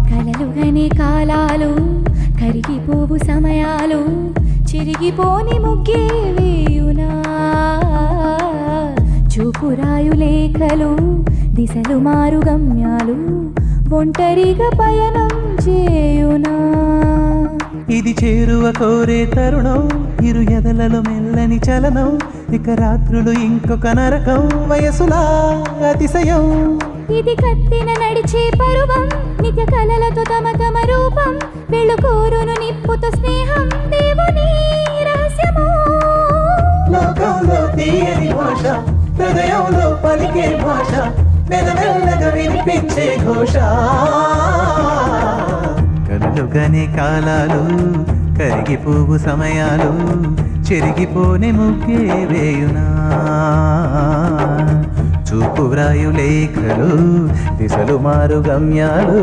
కలలుగనే కాలాలు కరిగిపోవు సమయాలు చిరిగిపోని ముగ్గే వేయునా చూపురాయు లేఖలు దిశలు మారు గమ్యాలు ఒంటరిగా పయనం చేయునా ఇది చేరువ కోరే తరుణం ఇరు ఎదలలో మెల్లని చలనం ఇక రాత్రులు ఇంకొక నరకం వయసులా అతిశయం ఇది కత్తిన నడిచే పరువం నిత్య కలలతో తమ తమ రూపం వెళుకోరును నిప్పుతో స్నేహం దేవుని రహస్యము లోకంలో తీయని భాష హృదయంలో పలికే భాష మెల్లమెల్లగా వినిపించే ఘోష కలలుగనే కాలాలు కరిగిపోవు సమయాలు చెరిగిపోని ముగ్గే వేయునా చూపు వ్రాయు లేఖలు దిశలు మారు గమ్యాలు